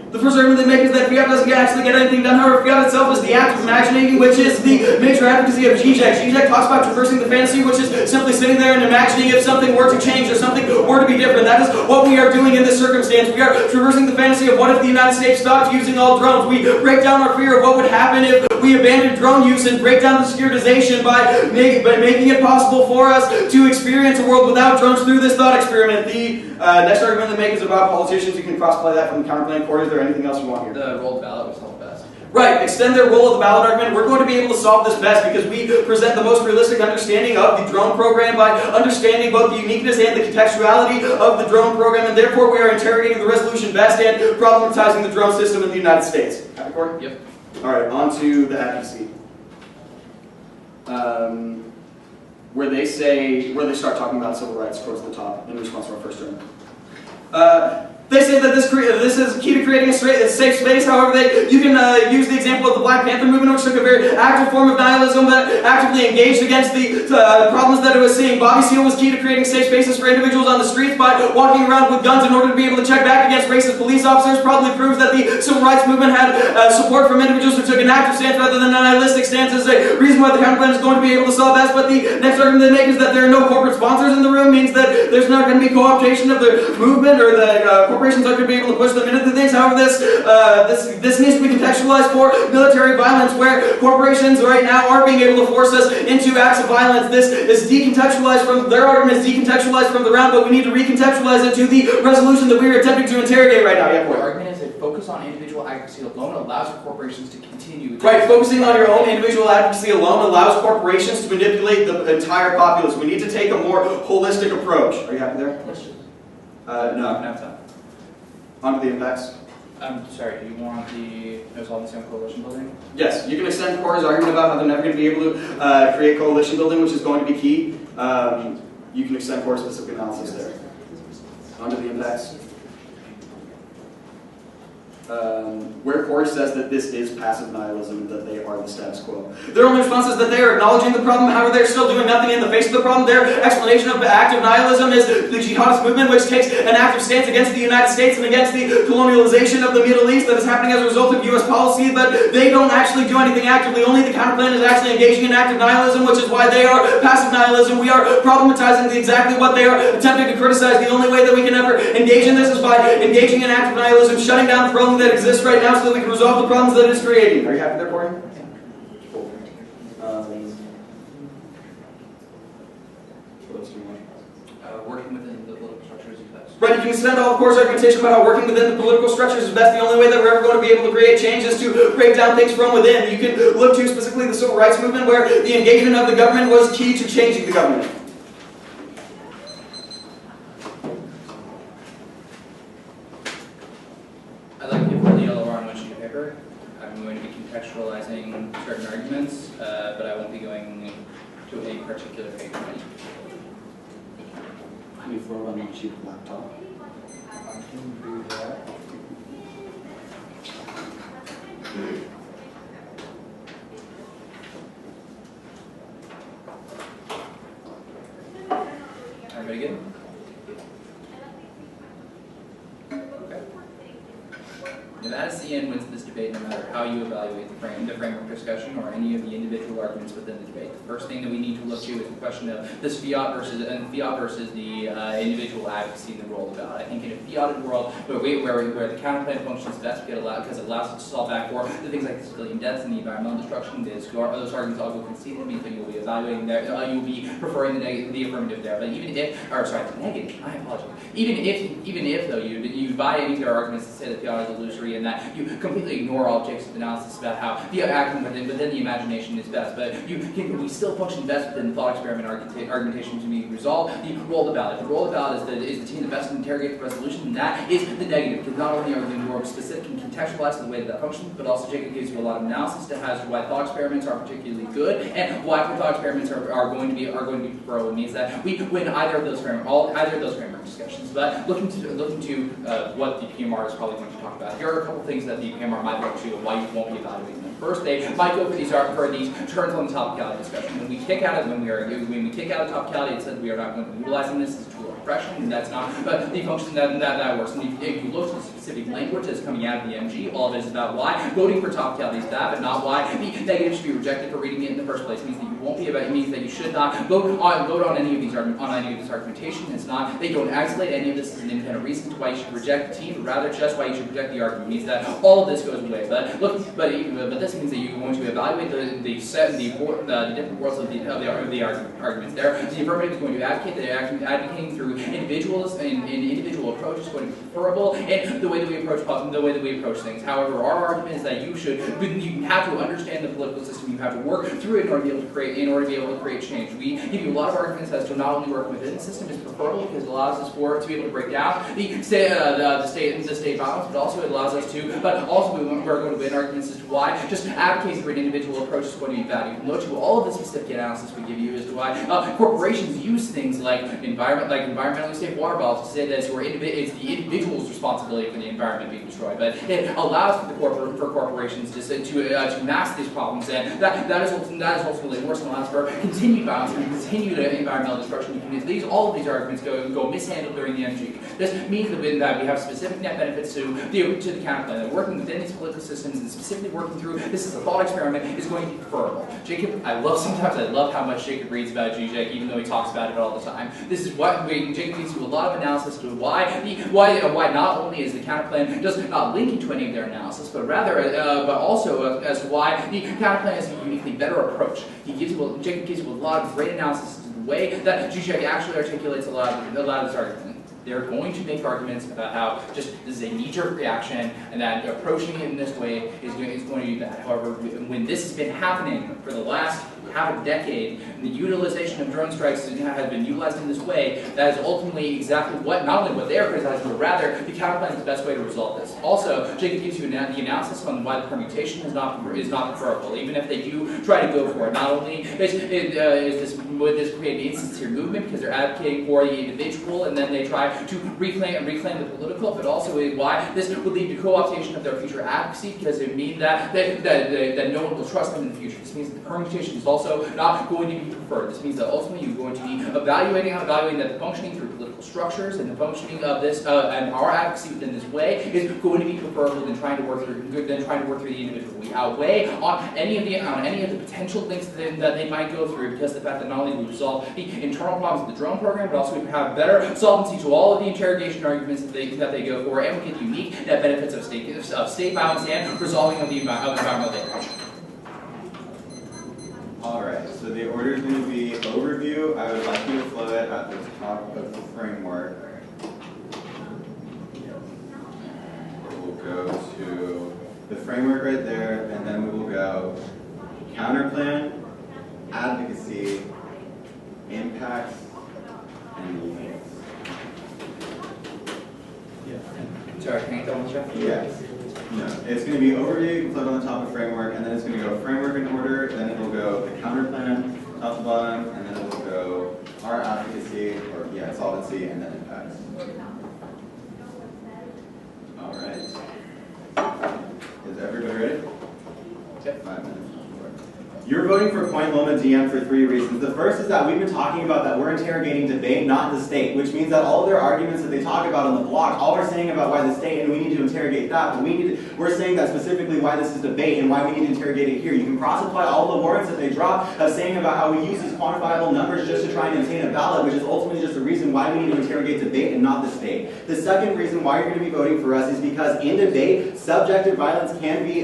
The first argument they make is that fiat doesn't actually get anything done. However, fiat itself is the act of imagining, which is the major advocacy of Zizek. Zizek talks about traversing the fantasy, which is simply sitting there and imagining if something were to change or something were to be different. That is what we are doing in this circumstance. We are traversing the fantasy of what if the United States stopped using all drones. We break down our fear of what would happen if we abandoned drone use and break down the securitization by making it possible for us to experience a world without drones through this thought experiment. The next argument they make is about politicians. You can cross-play that from the counterplan. Corey, is there anything else you want here? The rolled ballot was held best. Right, extend their role of the ballot argument. We're going to be able to solve this best because we present the most realistic understanding of the drone program by understanding both the uniqueness and the contextuality of the drone program, and therefore we are interrogating the resolution best and problematizing the drone system in the United States. Happy, Corey? Yep. Alright, on to the FEC. Where they start talking about civil rights towards the top in response to our first term. They say that this is key to creating a safe space. However, you can use the example of the Black Panther movement, which took a very active form of nihilism that actively engaged against the problems that it was seeing. Bobby Seale was key to creating safe spaces for individuals on the streets by walking around with guns in order to be able to check back against racist police officers. Probably proves that the civil rights movement had support from individuals who took an active stance rather than a nihilistic stance. Is a reason why the counterplan is going to be able to solve that. But the next argument they make is that there are no corporate sponsors in the room, means that there's not going to be co-optation of the movement, or the corporations aren't going to be able to push them into things. However, this needs to be contextualized for military violence, where corporations right now are being able to force us into acts of violence. This is decontextualized from their argument, is decontextualized from the round, but we need to recontextualize it to the resolution that we are attempting to interrogate right now. Yeah, The argument is that focus on individual advocacy alone allows corporations to continue. Right, focusing on your own individual advocacy alone allows corporations to manipulate the entire populace. We need to take a more holistic approach. Are you happy there? Questions? No. On to the impacts. I'm sorry, do you want the Solvency on coalition building? Yes, you can extend Corey's argument about how they're never going to be able to create coalition building, which is going to be key. You can extend Corey's specific analysis there. On to the impacts. Where Corey says that this is passive nihilism, that they are the status quo. Their only response is that they are acknowledging the problem, however they're still doing nothing in the face of the problem. Their explanation of active nihilism is the jihadist movement, which takes an active stance against the United States and against the colonialization of the Middle East that is happening as a result of U.S. policy, but they don't actually do anything actively. Only the counterplan is actually engaging in active nihilism, which is why they are passive nihilism. We are problematizing exactly what they are attempting to criticize. The only way that we can ever engage in this is by engaging in active nihilism, shutting down the problem that exists right now so that we can resolve the problems that it is creating. Are you happy there, Corey? Cool. What else do you want? Working within the political structures is best. Right, you can extend all of Corey's argumentation about how working within the political structures is best. The only way that we're ever going to be able to create change is to break down things from within. You can look to specifically the civil rights movement, where the engagement of the government was key to changing the government. I'd like to give contextualizing certain arguments, but I won't be going to any particular page. Can you throw it on a cheap laptop? I can do that. Everybody good? Okay. Nevada CN wins this debate no matter how you evaluate the framework discussion or any of the individual arguments within the debate. The first thing that we need to look to is the question of this fiat versus the individual advocacy in the role of ballot. I think in a fiated world where the counterplan functions best because it allows us to solve back for the things like the civilian deaths and the environmental destruction, those arguments all go conceded. It means that you'll be evaluating there, you'll be preferring the affirmative there. But even if, or sorry, the negative, I apologize. Even if though you buy any of their arguments that say that fiat is illusory and that you completely ignore all objective analysis about how the acting within the imagination is best, but we still function best within the thought experiment argumentation to be resolved. The role of the ballot. The role of the ballot is the team that best interrogate the resolution, and that is the negative, because not only are we more specific and contextualized in the way that functions, but also Jacob gives you a lot of analysis as to why thought experiments are particularly good and why thought experiments are going to be preferable. It means that we win either of those framework discussions. But looking to what the PMR is probably going to talk about, here are a couple things that the PMR might look to and why you won't be evaluating them. First, they might go for these turns on the topicality discussion. When we kick out of topicality, it says we are not going to be utilizing this as a tool of oppression, and that's not. But the function that works. And if you look at the specific language that's coming out of the MG, all of it is about why voting for topicality is bad, but not why the negative should be rejected for reading it in the first place. It means that you won't be about. It means that you should not vote on any of these argumentation. It's not. They don't isolate any of this as an independent reason to why you should reject the team, but rather just why you should reject the argument. It means that all of this goes away. But this means that you're going to evaluate the different worlds of the arguments. There, the affirmative is going to advocate that they're advocating through individuals and individual approach is going to be preferable, and the way that we approach things. However, our argument is that you have to understand the political system. You have to work through it in order to be able to create change. We give you a lot of arguments as to not only working within the system is preferable because it allows us to be able to break down the state violence, but also it allows us to. But also we're going to win arguments as to why just advocating for an individual approach is going to be valued. And look to all of the specific analysis we give you as to why corporations use things like environmentally safe water bottles to say that it's the individual's responsibility for the environment being destroyed. But it allows for corporations to mask these problems, and that is ultimately worse and allows for continued violence and continued environmental destruction. All of these arguments go mishandled during the MG. This means that we have specific net benefits to the counterplan. That working within these political systems and specifically working through this is a thought experiment is going to be preferable. Jacob, I love how much Jacob reads about GGEC, even though he talks about it all the time. This is what Jacob gives you a lot of analysis to why not only is the counterplan does not link into any of their analysis, but rather but also as to why the counterplan is a uniquely better approach. Jacob gives you a lot of great analysis to the way that GGEC actually articulates a lot of this argument. They're going to make arguments about how just this is a knee-jerk reaction and that approaching it in this way is going to be bad. However, when this has been happening for the last half a decade, and the utilization of drone strikes has been utilized in this way, that is ultimately exactly not only what they are criticizing, but rather the counterplan is the best way to resolve this. Also, Jacob gives you the analysis on why the permutation is not preferable, even if they do try to go for it. Not only would this create an insincere movement because they're advocating for the individual, and then they try to reclaim the political, but also why this would lead to co-optation of their future advocacy, because it means that no one will trust them in the future. This means that the permutation is also not going to be preferred. This means that ultimately you're going to be evaluating that the functioning through political structures and the functioning of this and our advocacy within this way is going to be preferable than trying to work through the individual. We outweigh on any of the potential links that they might go through, because of the fact that not only do we resolve the internal problems of the drone program, but also we have better solvency to all of the interrogation arguments that they go for, and we get unique net benefits of state violence and resolving of the environmental damage. Alright, so the order is going to be overview. I would like you to flow it at the top of the framework. We'll go to the framework right there, and then we will go counterplan, advocacy, impacts, and links. Sorry, can I double check? Yes. No, it's going to be overview, you can click on the top of framework, and then it's going to go framework in order, then it will go the counter plan, top to bottom, and then it will go our advocacy, or yeah, solvency, and then impacts. All right. Is everybody ready? Yep. 5 minutes. You're voting for Point Loma DM for 3 reasons. The first is that we've been talking about that we're interrogating debate, not the state, which means that all of their arguments that they talk about on the block, all we're saying about why the state and we need to interrogate that, but we're saying that specifically why this is debate and why we need to interrogate it here. You can cross-apply all the warrants that they drop of saying about how we use these quantifiable numbers just to try and obtain a ballot, which is ultimately just the reason why we need to interrogate debate and not the state. The second reason why you're going to be voting for us is because in debate, objective violence can be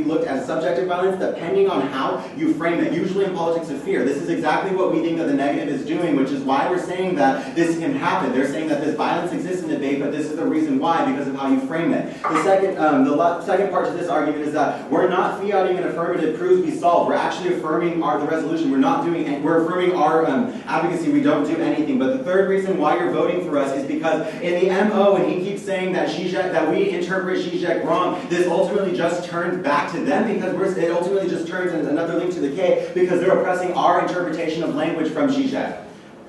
looked at as subjective violence depending on how you frame it, usually in politics of fear. This is exactly what we think that the negative is doing, which is why we're saying that this can happen. They're saying that this violence exists in debate, but this is the reason why, because of how you frame it. The second part to this argument is that we're not fiating an affirmative proves be solved. We're actually affirming the resolution. We're affirming our advocacy. We don't do anything. But the third reason why you're voting for us is because in the MO, and he keeps saying that we interpret GGO wrong, this ultimately just turns back to them because it ultimately just turns into another link to the K because they're oppressing our interpretation of language from GGO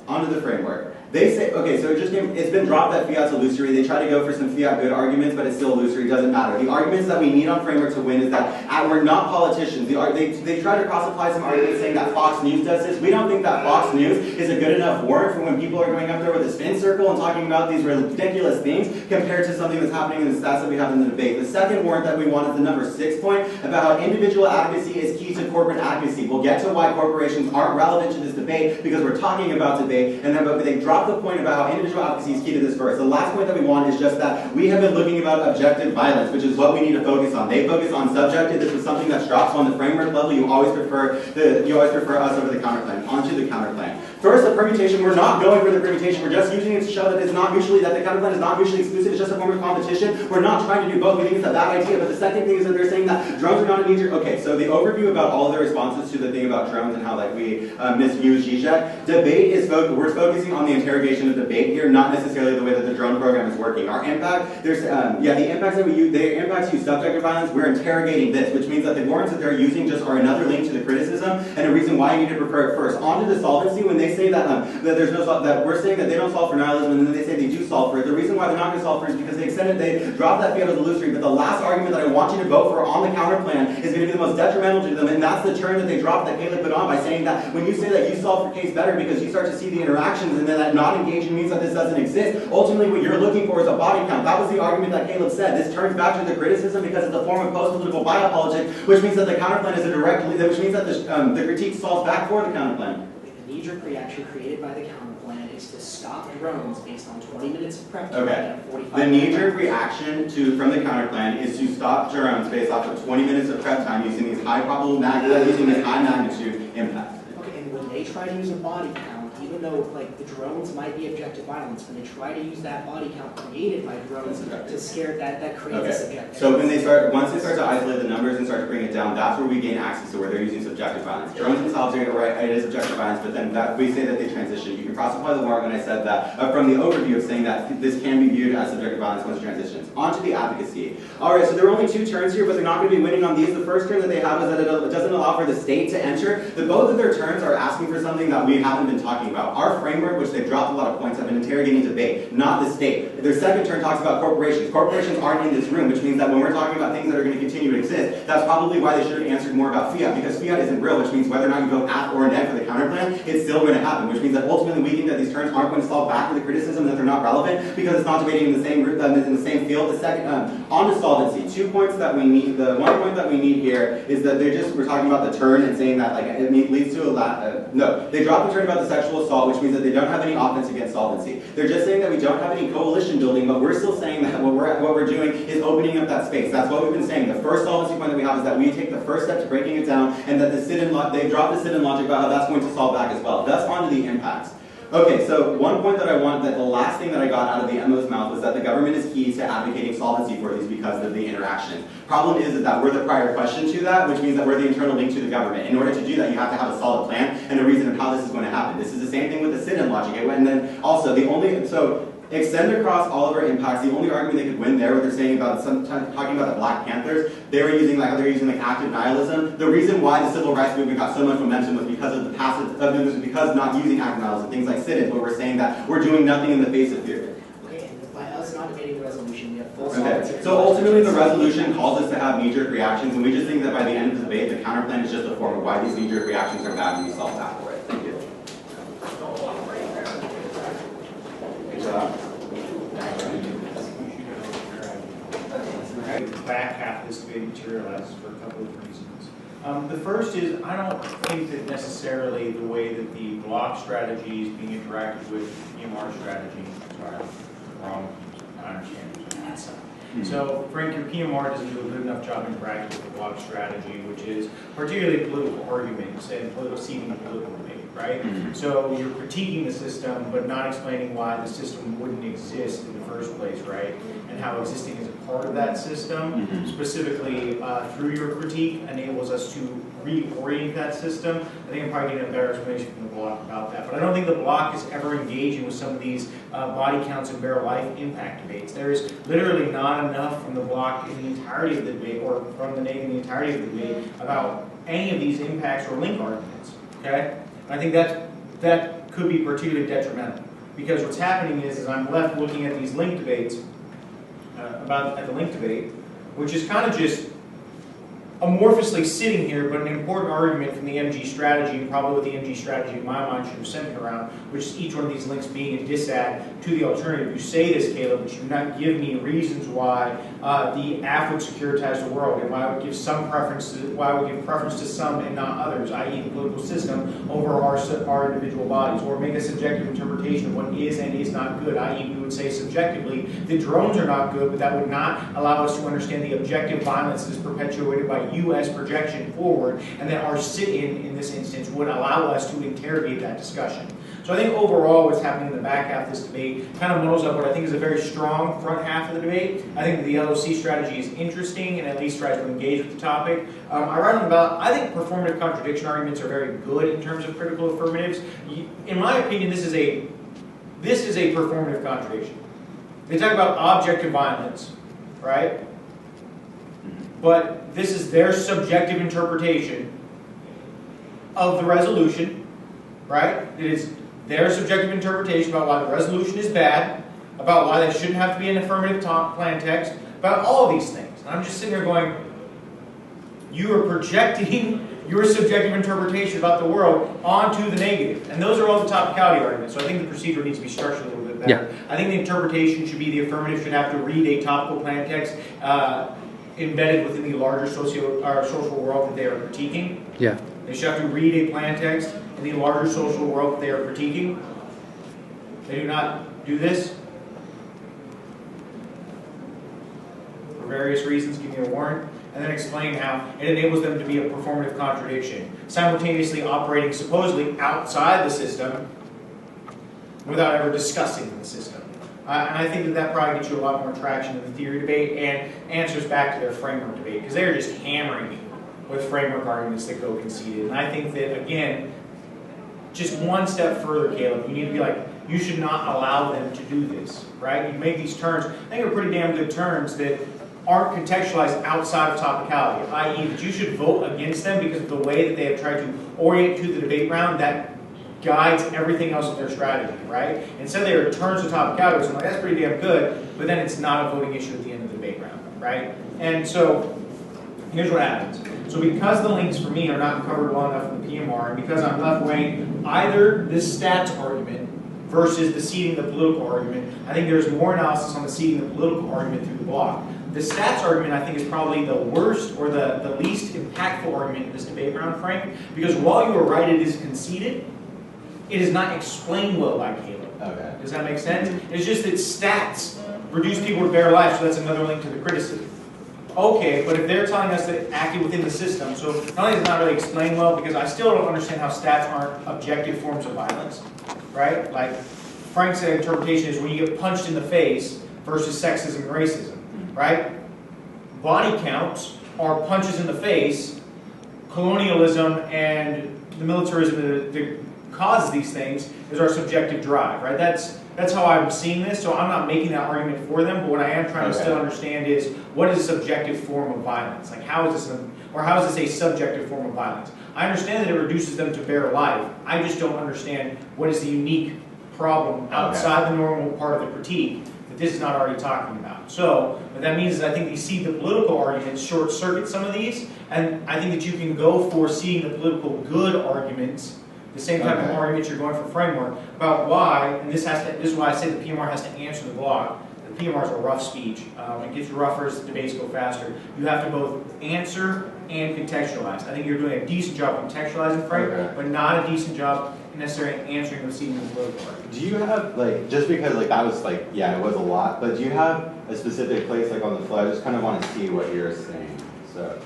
onto the framework. They say, okay, so it's been dropped that fiat's illusory. They try to go for some fiat good arguments, but it's still illusory, it doesn't matter. The arguments that we need on framework to win is that we're not politicians. They try to cross-apply some arguments saying that Fox News does this. We don't think that Fox News is a good enough warrant for when people are going up there with a spin circle and talking about these ridiculous things compared to something that's happening in the stats that we have in the debate. The second warrant that we want is the number 6 point about how individual advocacy is key to corporate advocacy. We'll get to why corporations aren't relevant to this debate because we're talking about debate, and then but they drop the point about how individual advocacy is key to this verse. The last point that we want is just that we have been looking about objective violence, which is what we need to focus on. They focus on subjective. This was something that's dropped on the framework level. You always prefer us over the counterclaim. Onto the counterclaim. First, the permutation. We're not going for the permutation. We're just using it to show that it's not mutually that the counterclaim is not mutually exclusive. It's just a form of competition. We're not trying to do both. We think it's a bad idea. But the second thing is that they're saying that drones are not a knee-jerk. Okay, so the overview about all of their responses to the thing about drones and how we misuse GGO. Debate is we're focusing on the interrogation of debate here, not necessarily the way that the drone program is working. Our impact, the impacts that we use, the impacts use subjective violence. We're interrogating this, which means that the warrants that they're using just are another link to the criticism and a reason why you need to prefer it first. On to the solvency, when they say that there's no that we're saying that they don't solve for nihilism, and then they say they do solve for it. The reason why they're not going to solve for it is because they drop that fiat as illusory. But the last argument that I want you to vote for on the counter plan is going to be the most detrimental to them, and that's the turn that they dropped that Caleb put on by saying that when you say that you solve for case better because you start to see the interactions and then that not engaging means that this doesn't exist. Ultimately, what you're looking for is a body count. That was the argument that Caleb said. This turns back to the criticism because it's a form of post-political biopolitics, which means that the counterplan is a direct, which means that the critique solves back for the counterplan. The knee-jerk reaction created by the counterplan is to stop drones based on 20 minutes of prep time Okay. and 45 The knee-jerk reaction from the counterplan is to stop drones based off of 20 minutes of prep time using these high magnitude impacts. Okay, and when they try to use a body count, even though the drones might be objective violence, when they try to use that body count created by drones to scare that creates a subjective. So once they start to isolate the numbers and start to bring it down, that's where we gain access to where they're using subjective violence. Drones themselves are right, it is objective violence, but then we say that they transition. You can cross-apply the warrant when I said that from the overview of saying that this can be viewed as subjective violence once it transitions. On to the advocacy. All right, so there are only 2 turns here, but they're not going to be winning on these. The first turn that they have is that it doesn't allow for the state to enter. Both of their turns are asking for something that we haven't been talking about. Our framework, which they've dropped a lot of points, have been interrogating debate, not the state. Their second turn talks about corporations. Corporations aren't in this room, which means that when we're talking about things that are going to continue to exist, that's probably why they should have answered more about fiat, because fiat isn't real, which means whether or not you go Aff or Neg for the counterplan, it's still going to happen, which means that ultimately we think that these turns aren't going to solve back for the criticism that they're not relevant because it's not debating in the same field. The second, on to solvency, 2 points that we need. The 1 point that we need here is that we're talking about the turn and saying that it leads to they drop the turn about the sexual assault, which means that they don't have any offense against solvency. They're just saying that we don't have any coalition building, but we're still saying that what we're doing is opening up that space. That's what we've been saying. The first solvency point that we have is that we take the first step to breaking it down, and that they drop the sit-in logic about how that's going to solve back as well. That's on to the impacts. Okay, so 1 point that the last thing that I got out of the MO's mouth was that the government is key to advocating solvency for these because of the interaction. Problem is that we're the prior question to that, which means that we're the internal link to the government. In order to do that, you have to have a solid plan and a reason of how this is going to happen. This is the same thing with the sit-in logic. And then also, extend across all of our impacts. The only argument they could win there, what they're saying about sometimes talking about the Black Panthers, they're using active nihilism. The reason why the civil rights movement got so much momentum was because of the passive because not using active nihilism, things like sit-ins, where we're saying that we're doing nothing in the face of fear. Okay, and by us not debating the resolution, we have full Okay, so ultimately the resolution calls us to have knee-jerk reactions, and we just think that by the end of the debate, the counterplan is just a form of why these knee-jerk reactions are bad and we solve that for it. Thank you. The back half of this debate materializes for a couple of reasons. The first is, I don't think that necessarily the way that the block strategy is being interacted with PMR strategy, sorry, wrong, I understand. So, Frank, your PMR doesn't do a good enough job interacting with the block strategy, which is particularly political arguments and seeding political debate, right? So you're critiquing the system, but not explaining why the system wouldn't exist in the first place, right? And how existing as a part of that system, specifically through your critique, enables us to reorient that system. I think I'm probably getting a better explanation from the block about that. But I don't think the block is ever engaging with some of these body counts and bare life impact debates. There is literally not enough from the block in the entirety of the debate, or from the Neg in the entirety of the debate, about any of these impacts or link arguments. Okay? And I think that could be particularly detrimental. Because what's happening is I'm left looking at these link debates, at the link debate, which is kind of just amorphously sitting here, but an important argument from the MG strategy, and probably what the MG strategy in my mind should have centered around, which is each one of these links being a disad to the alternative. You say this, Caleb, but you do not give me reasons why the Aff would securitize the world, and why I would give preference to some and not others, i.e. the political system, over our individual bodies, or make a subjective interpretation of what is and is not good, i.e. we would say subjectively the drones are not good, but that would not allow us to understand the objective violence that is perpetuated by U.S. projection forward, and that our sit-in, in this instance, would allow us to interrogate that discussion. So I think overall what's happening in the back half of this debate kind of muddles up what I think is a very strong front half of the debate. I think the LOC strategy is interesting and at least tries to engage with the topic. I write on about, I think performative contradiction arguments are very good in terms of critical affirmatives. In my opinion, this is a performative contradiction. They talk about objective violence, right? But this is their subjective interpretation of the resolution, right? It is their subjective interpretation about why the resolution is bad, about why there shouldn't have to be an affirmative plan text, about all of these things. And I'm just sitting there going, you are projecting your subjective interpretation about the world onto the negative. And those are all the topicality arguments. So I think the procedure needs to be structured a little bit better. Yeah. I think the interpretation should be the affirmative should have to read a topical plan text embedded within the larger social world that they are critiquing. Yeah. They should have to read a plan text in the larger social world that they are critiquing. They do not do this. For various reasons, give me a warrant. And then explain how it enables them to be a performative contradiction, simultaneously operating supposedly outside the system without ever discussing the system. And I think that probably gets you a lot more traction in the theory debate and answers back to their framework debate, because they're just hammering you with framework arguments that go conceded. And I think that, again, just one step further, Caleb, you need to be like, you should not allow them to do this, right? You make these terms, I think are pretty damn good terms that aren't contextualized outside of topicality, i.e. that you should vote against them because of the way that they have tried to orient to the debate round that guides everything else of their strategy, right? Instead they are terms of topicality, so I'm like, that's pretty damn good, but then it's not a voting issue at the end of the debate round, right? And so, here's what happens. So because the links for me are not covered well enough in the PMR, and because I'm left weighing either this stats argument versus the seeding the political argument, I think there's more analysis on the seeding the political argument through the block. The stats argument, I think, is probably the worst or the least impactful argument in this debate round, Frank, because while you are right, it is conceded, it is not explained well by Caleb. Okay. Does that make sense? It's just that stats reduce people to bare life, so that's another link to the criticism. Okay, but if they're telling us that it acted within the system, so not only is it not really explained well, because I still don't understand how stats aren't objective forms of violence, right? Like, Frank's interpretation is when you get punched in the face versus sexism and racism, right? Body counts are punches in the face, colonialism and the militarism that causes these things is our subjective drive, right? That's how I'm seeing this, so I'm not making that argument for them, but what I am trying to still understand is what is a subjective form of violence? Like how is this a subjective form of violence? I understand that it reduces them to bare life. I just don't understand what is the unique problem outside the normal part of the critique that this is not already talking about. So what that means is I think you see the political arguments short circuit some of these, and I think that you can go for seeing the political good arguments, the same type of arguments you're going for framework, about why, and this is why I say the PMR has to answer the block. The PMR is a rough speech. It gets rougher as the debates go faster. You have to both answer and contextualize. I think you're doing a decent job contextualizing framework, but not a decent job necessarily answering the seeming political argument. Do you have, like, just because, like, that was, like, yeah, it was a lot, but do you have a specific place, like, on the floor? I just kind of want to see what you're saying, so.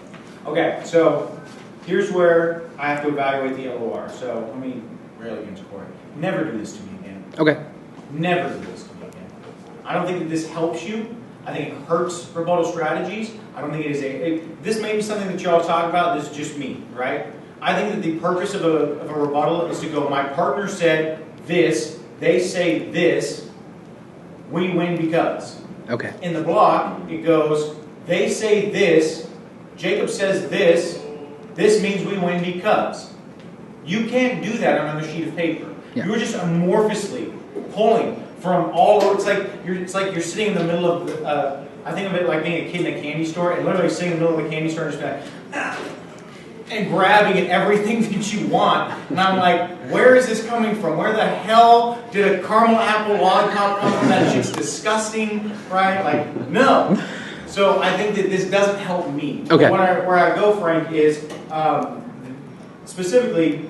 Okay, so here's where I have to evaluate the LOR. So let me rail against Corey. Never do this to me again. Okay. Never do this to me again. I don't think that this helps you. I think it hurts rebuttal strategies. I don't think it is this may be something that y'all talk about. This is just me, right? I think that the purpose of a rebuttal is to go, my partner said this, they say this, we win because. Okay. In the block, it goes, they say this, Jacob says this means we win because. You can't do that on another sheet of paper. Yeah. You're just amorphously pulling from all over. It's like you're sitting in the middle of I think of it like being a kid in a candy store and literally sitting in the middle of the candy store and just like, and grabbing at everything that you want. And I'm like, where is this coming from? Where the hell did a caramel apple lollipop come from? That shit's disgusting, right? Like, no. So I think that this doesn't help me. Okay. Where I go, Frank, is specifically,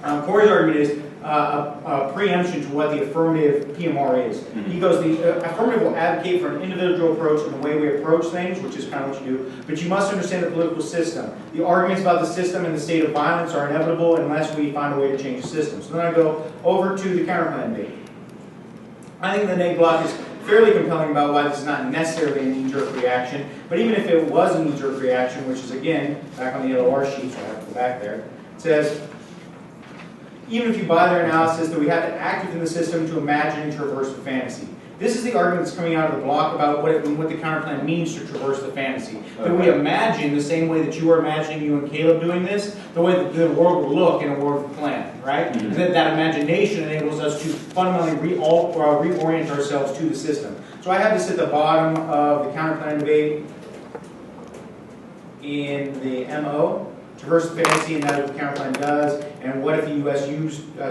Corey's argument is a preemption to what the affirmative PMR is. He goes, the affirmative will advocate for an individual approach in the way we approach things, which is kind of what you do, but you must understand the political system. The arguments about the system and the state of violence are inevitable unless we find a way to change the system. So then I go over to the counterplan debate. I think the Neg block is fairly compelling about why this is not necessarily a knee-jerk reaction, but even if it was a knee-jerk reaction, which is again, back on the LOR sheet, so I have to go back there, it says, even if you buy their analysis that we have to act within the system to imagine and traverse the fantasy. This is the argument that's coming out of the block about what the counterplan means to traverse the fantasy. Okay. That we imagine the same way that you are imagining you and Caleb doing this, the way that the world will look in a world of plan, right? Mm-hmm. And that imagination enables us to fundamentally reorient ourselves to the system. So I have this at the bottom of the counterplan debate in the MO. Traverse the fantasy, and that is what counterplan does. And what if the U.S.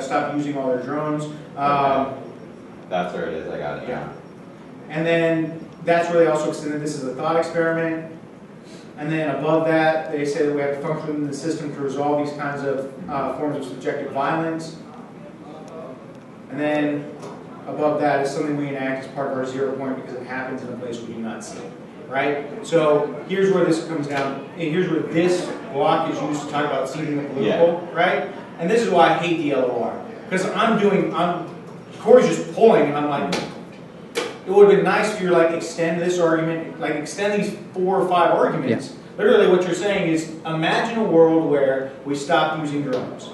stopped using all their drones? That's where it is. I got it. Yeah. And then that's where they also extended this as a thought experiment. And then above that, they say that we have to function in the system to resolve these kinds of forms of subjective violence. And then above that is something we enact as part of our 0 point because it happens in a place we do not see it. Right? So here's where this comes down. Here's where this block is used to talk about seeding the political, right? And this is why I hate the LOR. Because Corey's just pulling, and I'm like, it would have been nice if you were like, extend this argument, like extend these 4 or 5 arguments. Yeah. Literally what you're saying is, imagine a world where we stop using drones.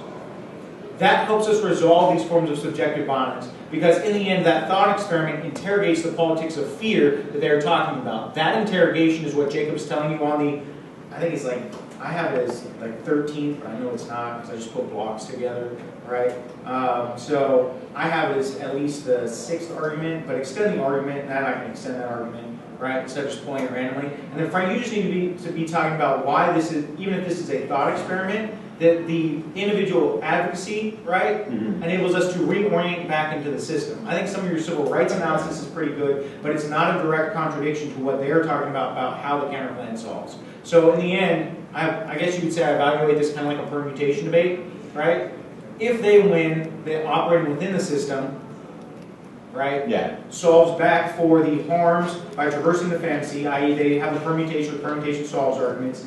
That helps us resolve these forms of subjective violence, because in the end, that thought experiment interrogates the politics of fear that they're talking about. That interrogation is what Jacob's telling you on the, I think it's like, I have it as like 13th, but I know it's not because I just put blocks together, right? So I have it as at least the 6th argument, but extend the argument, and then I can extend that argument, right? Instead of just pulling it randomly. And then Frank, you just need to be talking about why this is, even if this is a thought experiment, that the individual advocacy, right, enables us to reorient back into the system. I think some of your civil rights analysis is pretty good, but it's not a direct contradiction to what they're talking about how the counterplan solves. So in the end, I guess you could say I evaluate this kind of like a permutation debate, right? If they win, they operating within the system, right? Yeah. Solves back for the harms by traversing the fantasy, i.e. they have the permutation solves arguments,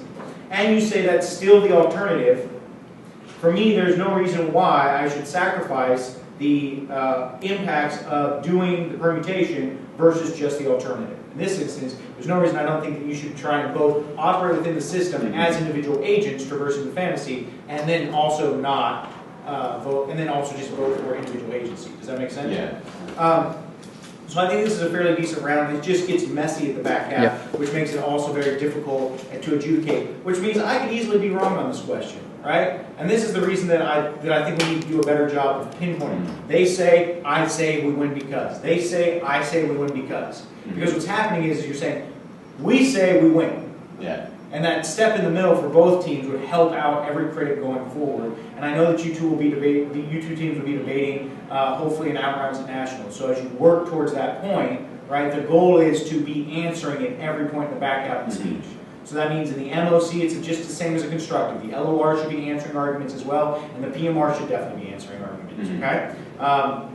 and you say that's still the alternative. For me, there's no reason why I should sacrifice the impacts of doing the permutation versus just the alternative. In this instance, there's no reason I don't think that you should try and both operate within the system as individual agents traversing the fantasy, and then also not vote, and then also just vote for individual agency. Does that make sense? Yeah. So I think this is a fairly decent round. It just gets messy at the back half, which makes it also very difficult to adjudicate, which means I could easily be wrong on this question, right? And this is the reason that I think we need to do a better job of pinpointing. They say, I say, we win because. They say, I say, we win because. Because what's happening is you're saying, we say we win. Yeah. And that step in the middle for both teams would help out every critic going forward. And I know that you two will be debating, you two teams will be debating, hopefully in out-rounds at nationals. So as you work towards that point, right, the goal is to be answering at every point in the back half of the speech. So that means in the MOC, it's just the same as a constructive. The LOR should be answering arguments as well, and the PMR should definitely be answering arguments, okay?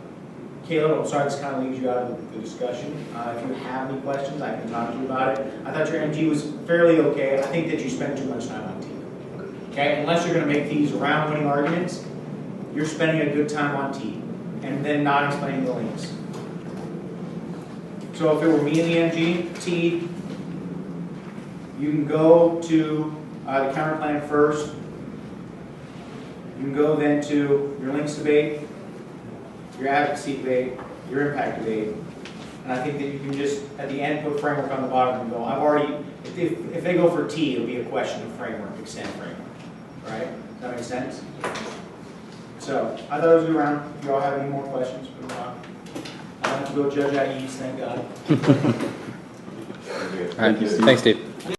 Caleb, I'm sorry this kind of leaves you out of the discussion. If you have any questions, I can talk to you about it. I thought your MG was fairly okay. I think that you spend too much time on T. Okay, unless you're going to make these round-winning arguments, you're spending a good time on T, and then not explaining the links. So if it were me in the MG, T, you can go to the counter plan first. You can go then to your links debate, your advocacy debate, your impact debate, and I think that you can just, at the end, put framework on the bottom and go, I've already, if they go for T, it'll be a question of framework, extend framework, right? Does that make sense? So, I thought it was a good round. If you all have any more questions, put them on. I don't have to go judge at East, thank God. Thank you, Steve. Thanks, Steve.